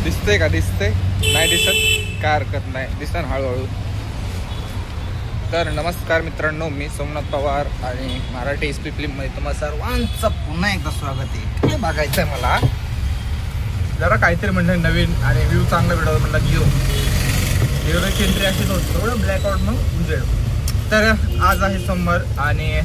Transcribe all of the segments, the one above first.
दिसतंय का? दिसतंय नाही दिसत काय हरकत नाही, दिसतं हळूहळू. तर नमस्कार मित्रांनो, मी सोमनाथ पवार आणि मराठी एस पी फिल्ममध्ये तुम्हाला सर्वांचं पुन्हा एकदा स्वागत आहे. काय बघायचं आहे मला जरा काहीतरी म्हणलं नवीन आणि व्ह्यू चांगला व्हिडिओ म्हणलं हिरोची एंट्री अशीच होती, थोडं ब्लॅकआउट मग उजेड. तर आज आहे सोमवार आणि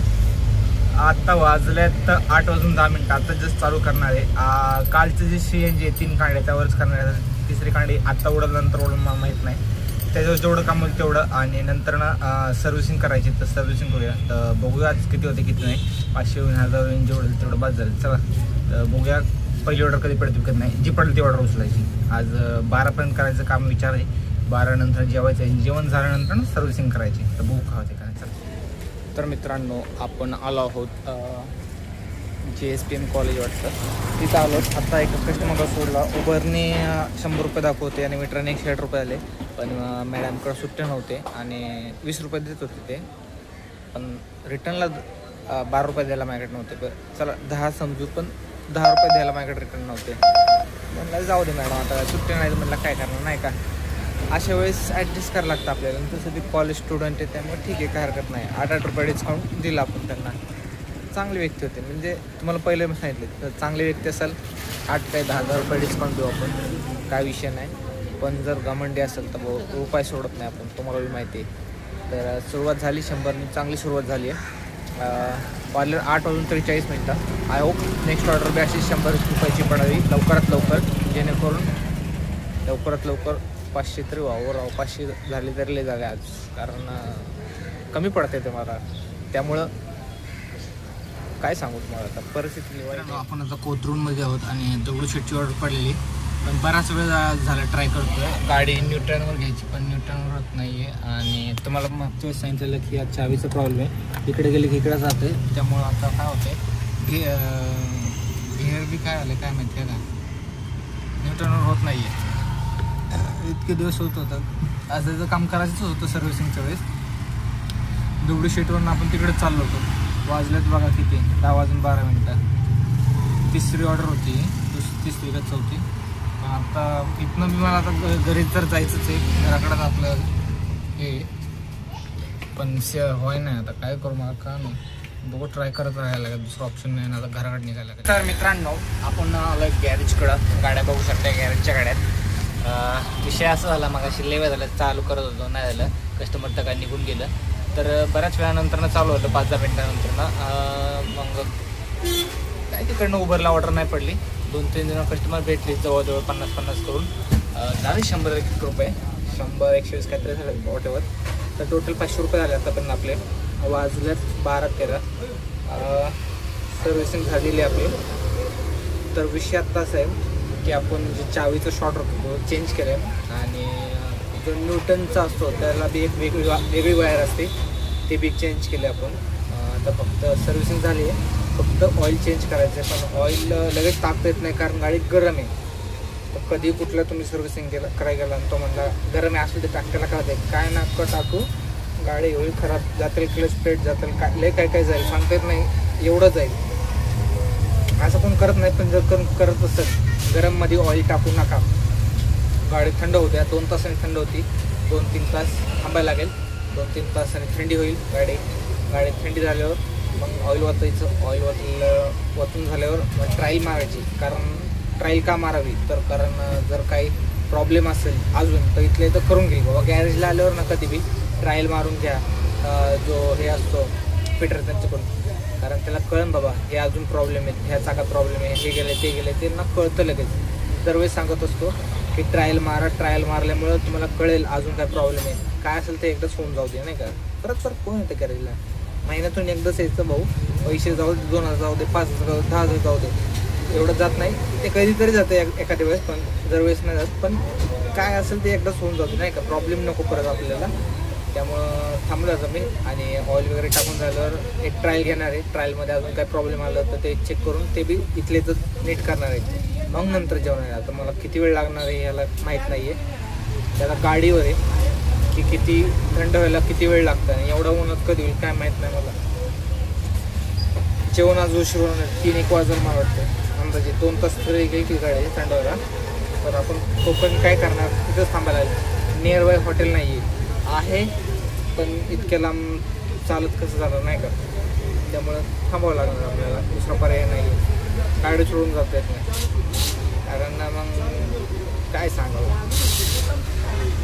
आता वाजल्यात 8:10. आता जस्ट चालू करणार आहे. कालचं जे CNG आहे 3 कांडे त्यावरच करणार आहे. तिसरी कांडी आत्ता उडलं नंतर उडलं मला माहीत नाही. त्याच्यावर जेवढं काम होईल तेवढं आणि नंतर ना सर्व्हिसिंग करायची, तर सर्व्हिसिंग करूया. तर बघूया आज किती होते किती नाही. 500 होईल 1000 होईल, जेवढं तेवढं बाद झालं. चला तर बघूया पहिली ऑर्डर कधी पडते विकत नाही, जी पडली ती ऑर्डर उचलायची. आज 12पर्यंत करायचं काम विचार आहे. 12 नंतर जेवायचं आहे, जेवण झाल्यानंतर सर्व्हिसिंग करायची. तर बघू का होते काय. चला तर मित्रांनो आपण आलो आहोत JSPM कॉलेज वाटतं, तिथं आलो. आता एक कस्टमर सोडला. उबरने 100 रुपये दाखवते आणि मीटरने 160 रुपये आले. पण मॅडमकडे सुट्टे नव्हते आणि 20 रुपये देत होते ते, पण रिटर्नला 12 रुपये द्यायला माझ्याकडे नव्हते. पण चला 10 समजू, पण 10 रुपये द्यायला माझ्याकडे रिटर्न नव्हते. म्हणलं जाऊ दे मॅडम, आता सुट्टे नाही तर म्हणलं काय करणार नाही का. अशा वेळेस ॲडजस्ट करायला लागतं आपल्याला. तसं ते कॉलेज स्टुडंट आहे त्यामुळे ठीक आहे, काय हरकत नाही. 8-8 रुपये डिस्काउंट दिला आपण त्यांना. चांगली व्यक्ती होते, म्हणजे तुम्हाला पहिले सांगितले तर चांगली व्यक्ती असेल 8 काय 10,000 रुपये डिस्काउंट देऊ आपण, काय विषय नाही. पण जर घमंडी असेल तर रुपये सोडत नाही आपण, तुम्हाला बी माहिती आहे. तर सुरुवात झाली 100नी, चांगली सुरुवात झाली आहे. वाजले 8:43. आय होप नेक्स्ट ऑर्डर बी अशी 100 रुपयाची पडावी लवकरात लवकर, जेणेकरून लवकरात लवकर 500 तरी व्हावं. 500 झाले तरी लय झाले आज, कारण कमी पडते ते मला. त्यामुळं काय सांगू तुम्हाला, आता परिस्थिती. आपण आता कोथरूडमध्ये आहोत आणि दगडूशेठची ऑर्डर पडलेली, पण बराच वेळ झाला ट्राय करतोय. गाडी न्यूट्रनवर घ्यायची पण न्यूट्रनवर होत नाही आहे. आणि तुम्हाला मागच्या वेळेस सांगितलेलं की या चावीचा प्रॉब्लेम आहे, इकडे गेले की इकडे जाते. त्यामुळं आता काय होतं गिअर बी काय आलं काय माहिती आहे का, न्यूट्रनवर होत नाही आहे. इतके दिवस होत होतं. आज त्याचं काम करायचंच होतं सर्व्हिसिंगच्या वेळेस. दगडूशेठवरून आपण तिकडे चाललो होतो. वाजल्यात बघा किती, 10:12. तिसरी ऑर्डर होती, तिसरी का चौथी. पण आता इथनं मी मला आता घरी तर जायचंच आहे, घराकडंच आपलं हे. पण होय नाही, आता काय करू मला का नाही. बघू ट्राय करत राहायला लागेल, दुसरं ऑप्शन नाही ना, आता घराकडे निघायला लागेल. तर मित्रांनो आपण आलो गॅरेजकडं. गाड्या बघू शकता गॅरेजच्या गाड्यात. विषय असा झाला, मग अशी लेवा झाला, चालू करत होतो नाही झालं, कस्टमर तर काय निघून गेलं. तर बऱ्याच वेळानंतर चालू होतं, 5-10 मिनिटानंतर मग काय तिकडनं उबरला ऑर्डर नाही पडली. 2-3 जण कस्टमर भेटली, जवळजवळ 50-50 करून झाले 100 रुपये, 100-120 काहीतरी झालं वॉटेवर. तर टोटल 500 रुपये झाले आतापर्यंत आपले. वाजल्यात 12-13. सर्व्हिसिंग झालेली आपली. तर विषय आत्ता असा आहे की आपण जे चावीचं शॉर्ट चेंज केलं आहे आणि जो न्यूटनचा असतो त्याला बी एक वेगळी वायर असते, ते बी चेंज केले आपण. आता फक्त सर्व्हिसिंग झाली आहे, फक्त ऑइल चेंज करायचं आहे. पण ऑइल लगेच टाकता येत नाही, कारण गाडी गरम आहे. तर कधी कुठलं तुम्ही सर्व्हिसिंग करायला गेला आणि तो म्हणला गरम आहे असं ते टाकायला काय नाक टाकू, गाडी एवढी खराब जातील, क्लच प्लेट जातील, काय जाईल सांगता येत नाही, एवढं जाईल. असं कोण करत नाही, पण जर करत असेल गरममध्ये ऑइल टाकू नका. गाडी थंड होत्या, 2 तासांनी थंड होती. 2-3 तास थांबायला लागेल, 2-3 तासांनी थंडी होईल गाडी थंडी झाल्यावर मग ऑइल वाचायचं. ऑइल वाचून झाल्यावर मग ट्रायल मारायची. कारण ट्रायल का मारावी, तर कारण जर काही प्रॉब्लेम असेल अजून तर इथले तर करून घेईल बाबा. गॅरेजला आल्यावर ना कधी बी ट्रायल मारून घ्या, जो हे असतो फिटर त्यांच्याकडून, कारण त्याला कळन बाबा हे अजून प्रॉब्लेम आहेत, ह्या चाकात प्रॉब्लेम आहे, हे गेले ते गेले, ते ना कळतं लगेच. दरवेळेस सांगत असतो की ट्रायल मारा, ट्रायल मारल्यामुळं तुम्हाला कळेल अजून काय प्रॉब्लेम आहे. काय असेल ते एकदाच होऊन जाऊ दे, नाही का. परत कोण येतं गॅरेजला, महिन्यातून एकदाच यायचं भाऊ. पैसे जाऊ दे, 2,000 जाऊ दे, 5,000 जाऊ दे, 10,000 जाऊ दे, एवढं जात नाही. ते कधीतरी जातं एखाद्या वेळेस, पण दरवेळेस नाही जात. पण काय असेल ते एकदाच होऊन जाऊ दे, नाही का. प्रॉब्लेम नको परत आपल्याला. त्यामुळं थांबलं जातं मी आणि ऑइल वगैरे टाकून झाल्यावर एक ट्रायल घेणार आहे. ट्रायलमध्ये अजून काय प्रॉब्लेम आलं तर ते चेक करून ते बी इथले तर नीट करणार आहे. मग नंतर जेवणार आहे. आता मला किती वेळ लागणार आहे याला माहीत नाही आहे, त्याला गाडीवर आहे की किती थंड व्हायला किती वेळ लागतं आणि एवढा उन्हात कधी होईल काय माहीत नाही मला. जेवण आज उशीर होणार, 3-1 वाजून मला वाटतं अंदाजे. 2 तास तरी गेली की गाडी थंड व्हायला. तर आपण तोपर्यंत काय करणार, तिथंच थांबायला. नियर बाय हॉटेल नाही आहे, पण इतक्या लांब चालत कसं जाणार नाही का, त्यामुळं थांबावं लागणार आपल्याला, दुसरा पर्याय नाही. गाडी सोडून जाता येत नाही, कारण मग काय सांगावं,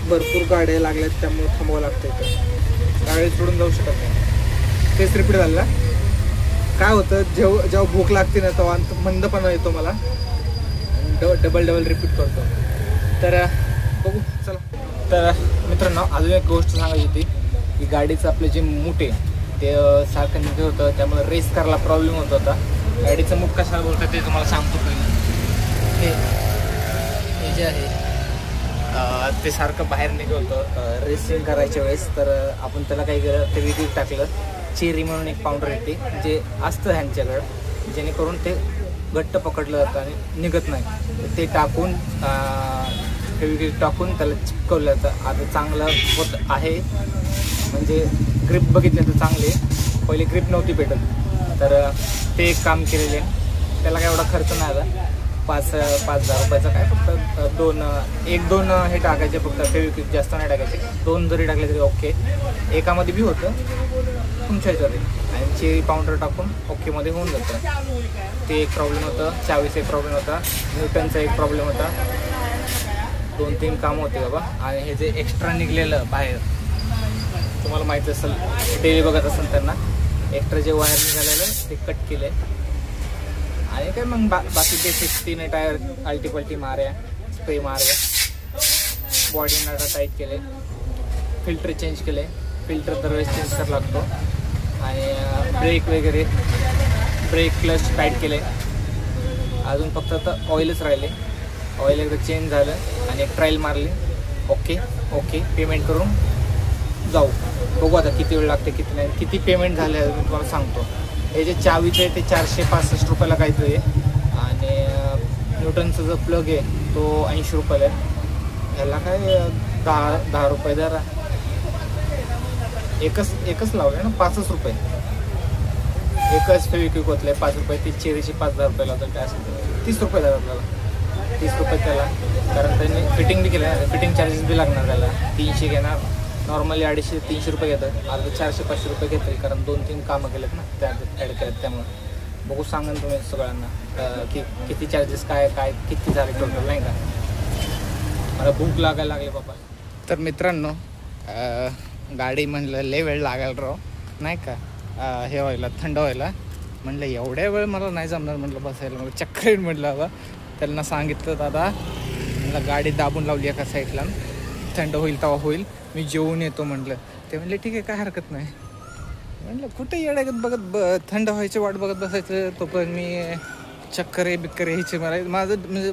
भरपूर गाड्या लागल्यात त्यामुळे थांबावं लागतं इथं, गाडी सोडून जाऊ शकत नाही. तेच रिपीट झालं. काय होतं, जेव्हा भूक लागते ना तेव्हा मंदपणा येतो मला, डबल रिपीट करतो. तर बघू चला. तर मित्रांनो, अजून एक गोष्ट सांगायची होती की गाडीचं आपलं जे मूठ आहे ते सारखं निघत होतं, त्यामुळे रेस करायला प्रॉब्लेम होत होता. गाडीचं मूठ कशाला बोलतं ते तुम्हाला सांगतो. हे जे आहे ते सारखं बाहेर निघत होतं रेसिंग करायच्या वेळेस. तर आपण त्याला काही केलं, ते विकत टाकलं. चेरी म्हणून एक पावडर येते जे असतं ह्यांच्याकडं, जेणेकरून ते घट्ट पकडलं जातं आणि निघत नाही. ते टाकून फेविक्विक टाकून त्याला चिपकवलं जातं. आता चांगलं होत आहे, म्हणजे ग्रिप बघितले तर चांगले. पहिले ग्रिप नव्हती भेटत, तर ते एक काम केलेले. त्याला काय एवढा खर्च नाही आला, 5,000 रुपयाचा काय, फक्त दोन हे टाकायचे फक्त, फेविक्विक जास्त नाही टाकायचे. 2 जरी टाकले तरी ओके. एकामध्ये बी होतं तुमच्या ह्याच्यावर, आणि चेरी पावडर टाकून ओकेमध्ये होऊन जातं. ते एक प्रॉब्लेम होतं, चावीचा एक प्रॉब्लेम होता, न्यूटनचा एक प्रॉब्लेम होता. 2-3 कामं होते बाबा. आणि हे जे एक्स्ट्रा निघलेलं बाहेर, तुम्हाला माहिती असेल, डेली बघत असेल त्यांना, एक्स्ट्रा जे वायर निघालेलं ते कट केले. आणि काय मग बाकी बेसिक 3 टायर अल्टी माऱ्या, स्प्रे मारल्या, बॉडी नटा टाईट केले, फिल्टर चेंज केले. फिल्टर दरवेळेस चेंज करावा लागतो. आणि ब्रेक वगैरे, ब्रेक क्लच टाईट केले. अजून फक्त आता ऑइलच राहिले. ऑइल एकदा चेंज झालं आणि एक ट्रायल मारली. ओके पेमेंट करून जाऊ. बघू आता किती वेळ लागते, किती नाही. किती पेमेंट झाले मी तुम्हाला सांगतो. हे जे चावीचे आहे ते 465 रुपयाला काहीतरी आहे. आणि न्यूटनचा जो प्लग आहे तो 80 रुपयाला आहे. ह्याला काय 10 रुपये जरा एकच लावले ना, 5 रुपये. एकच फेविक्विक होतले 5 रुपये. ती चेरीची 5,000 रुपये लावतात. काय असेल 30 रुपये झाले आपल्याला, 30 रुपये त्याला. कारण त्यांनी फिटिंग बी केलं ना, फिटिंग चार्जेस बी लागणार त्याला. 300 घेणार, नॉर्मली 250-300 रुपये घेतात. आता 400-500 रुपये घेतील, कारण 2-3 कामं केलेत ना त्या ॲड केलेत. त्यामुळे बघू, सांगा तुम्ही सगळ्यांना की किती चार्जेस, काय किती झाले टोटल, नाही का. मला भूक लागायला लागली बाबा. तर मित्रांनो, गाडी म्हणलं लय वेळ लागायला राव, नाही का, हे व्हायला, थंड व्हायला. म्हणलं एवढ्या वेळ मला नाही जमणार, म्हटलं बसायला, मला चक्कर येईल म्हटलं. बाबा त्यांना सांगितलं, दादा मला गाडी दाबून लावली एका साईडला, थंड होईल तेव्हा होईल, मी जेवून येतो म्हटलं. ते म्हणले ठीक आहे, काय हरकत नाही. म्हटलं कुठे येड्यागत बघत थंड व्हायची वाट बघत बसायचं, तोपर्यंत मी चक्कर यायचे. मला माझं म्हणजे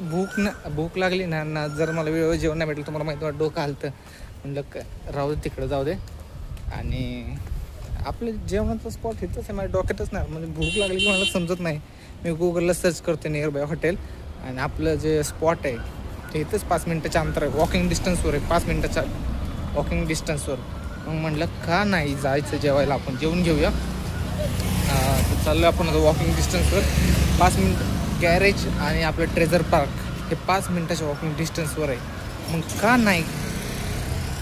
भूक लागली ना, जर मला वेळेवर जेवण नाही भेटलं, तुम्हाला माहिती, डोकं हलतं. म्हणलं राहू दे तिकडं, जाऊ दे. आणि आपलं जेवणाचं स्पॉट इथंच आहे, माझ्या डोक्यातच नाही. म्हणजे भूक लागली की मला समजत नाही, मी गुगलला सर्च करते नियर बाय हॉटेल, आणि आपलं जे स्पॉट आहे ते इथंच 5 मिनटाच्या अंतर आहे, वॉकिंग डिस्टन्सवर आहे, 5 मिनटाच्या वॉकिंग डिस्टन्सवर. मग म्हटलं का नाही जायचं जेवायला, आपण जेवून घेऊया. तर चाललं आपण आता वॉकिंग डिस्टन्सवर. 5 मिनटं गॅरेज आणि आपलं ट्रेझर पार्क हे 5 मिनटाच्या वॉकिंग डिस्टन्सवर आहे. मग का नाही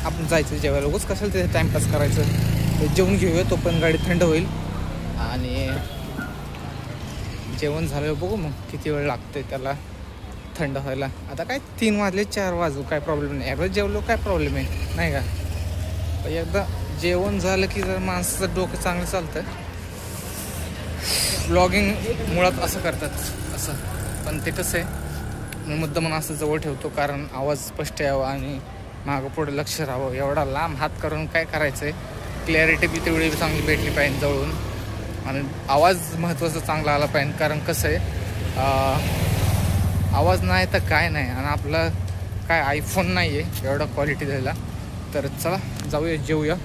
आपण जायचं जेवायला, उगाच कशाला तिथे टाईमपास करायचं. जेवून घेऊया, तो पण गाडी थंड होईल. आणि जेवण झालं बघू मग किती वेळ लागते त्याला थंड व्हायला. आता काय 3 वाजले, 4 वाजू, काय प्रॉब्लेम नाही. एकदा जेवलो काय प्रॉब्लेम आहे, नाही का. एकदा जेवण झालं की जर माणसाचं डोकं चांगलं चालतं. व्लॉगिंग मुळात असं करतात असं, पण ते कसं आहे, मी मुद्दाम असं जवळ ठेवतो, कारण आवाज स्पष्ट यावा आणि मागं पुढे लक्ष राहावं. एवढा लांब हात करून काय करायचं आहे, क्लॅरिटी बी तेवढी चांगली भेटली पाहिजे जवळून, आणि आवाज महत्त्वाचा चांगला आला पाहिजे. कारण कसं आहे, आवाज नाही तर काय नाही, आणि आपलं काय आयफोन नाही आहे एवढा क्वालिटी द्यायला. तर चला जाऊया, जेवूया,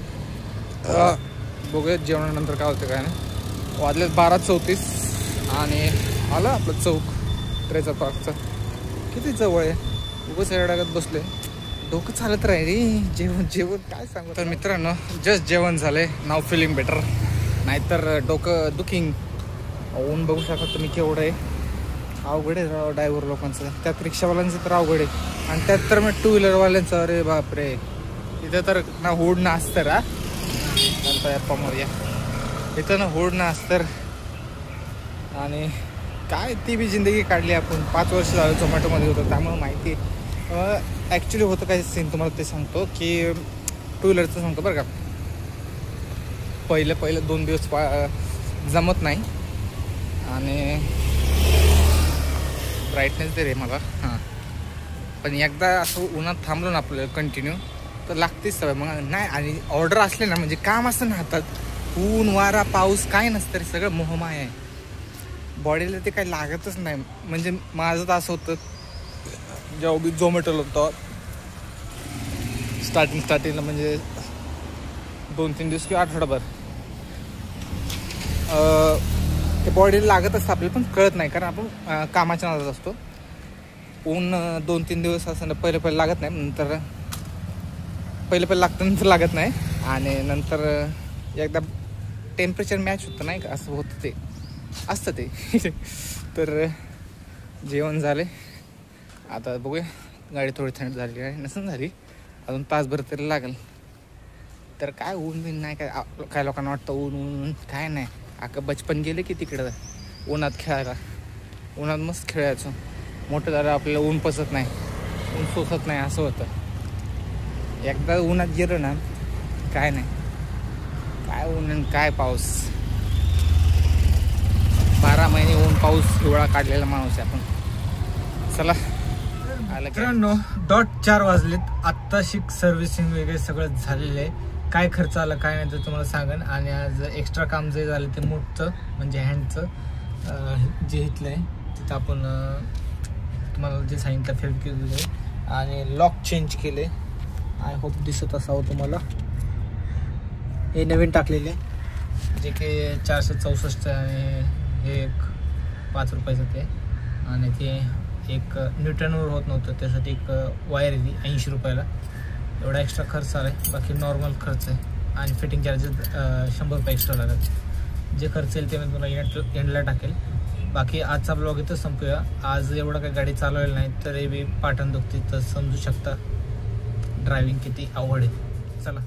बघूया जेवणानंतर काय होतं काय नाही. वाजले 12:34 आणि आलं आपलं चौक ट्रेझर पार्कचं. किती जवळ आहे, उगाच एवढ्यागत बसले, डोकं चालत राहील रे. जेवण काय सांगू. तर मित्रांनो, जस्ट जेवण झाले, नाव फिलिंग बेटर, नाहीतर डोकं दुखिंग. ऊन बघू शकता तुम्ही केवढं आहे. अवघड आहे राव ड्रायव्हर लोकांचं, त्यात रिक्षावाल्यांचं तर अवघड आहे. आणि त्यात तर मग टू व्हीलरवाल्यांचं अरे बापरे, इथं तर ना होड ना असतं रा मोर्या, इथं ना होड ना असतं. आणि काय ती बी जिंदगी काढली आपण. 5 वर्ष झालं झोमॅटोमध्ये होतं, त्यामुळे माहिती ॲक्च्युली होतं काय सीन तुम्हाला ते सांगतो की टू व्हीलरचं सांगतो बरं का. पहिलं 2 दिवस जमत नाही. आणि ब्राईटनेस दे रे मला. हां, पण एकदा असं उन्हात थांबलो ना आपलं कंटिन्यू तर लागतेच सवय मग नाही. आणि ऑर्डर असले ना म्हणजे काम असं ना हातात, ऊन वारा पाऊस काय नसतं रे, सगळं मोहमाय आहे. बॉडीला ते काही लागतच नाही. म्हणजे माझं तर असं होतं जेव्हा मी झोमॅटोला होतो स्टार्टिंगला, म्हणजे 2-3 दिवस किंवा आठवडाभर ते बॉडीला लागत असतं आपल्याला, पण कळत नाही कारण आपण कामाच्या नादात असतो. ऊन 2-3 दिवस असं पहिलं लागत नाही, नंतर पहिलं लागतं, नंतर लागत नाही. आणि नंतर एकदा टेम्परेचर मॅच होतं नाही का, असं होतं ते असतं ते. तर जेवण झाले, आता बघूया. गाडी थोडी थंड झाली आहे, नसून झाली अजून तासभर तरी लागेल. तर काय ऊन बिन नाही काय लोकांना वाटतं ऊन काय नाही. अख्खं बचपन गेले की तिकडं उन्हात खेळायला, उन्हात मस्त खेळायचो. मोठं झालं आपल्याला ऊन पचत नाही, ऊन सोसत नाही, असं होतं. एकदा उन्हात गेलो ना काय नाही, काय ऊन काय पाऊस. 12 महिने ऊन पाऊस हिवाळा काढलेला माणूस आहे आपण. चला मित्रांनो, 4 वाजलेत. आत्ताशी सर्व्हिसिंग वगैरे सगळं झालेलं आहे. काय खर्च आला काय नाही तर तुम्हाला सांगेन. आणि आज एक्स्ट्रा काम जे झालं ते मोठचं म्हणजे हँडचं जे इथलं आहे तिथं आपण तुम्हाला जे सांगितलं फेविक्विक वगैरे, आणि लॉक चेंज केले. आय होप दिसत असावं तुम्हाला. हे नवीन टाकलेले जे की 464 आणि हे एक 5 रुपयाचं ते. आणि ते एक न्यूटनवर होत नव्हतं, त्यासाठी एक वायर दिली 80 रुपयाला. एवढा एक्स्ट्रा खर्च आला आहे, बाकी नॉर्मल खर्च आहे. आणि फिटिंग चार्जेस 100 रुपये एक्स्ट्रा लागतात. जे खर्च येईल ते मी तुम्हाला एंडला टाकेल. बाकी आजचा ब्लॉग इथं संपूया. आज एवढं काही गाडी चालवलेली नाही तरी बी पाठण दुखती, तर समजू शकता ड्रायव्हिंग किती अवघड आहे. चला.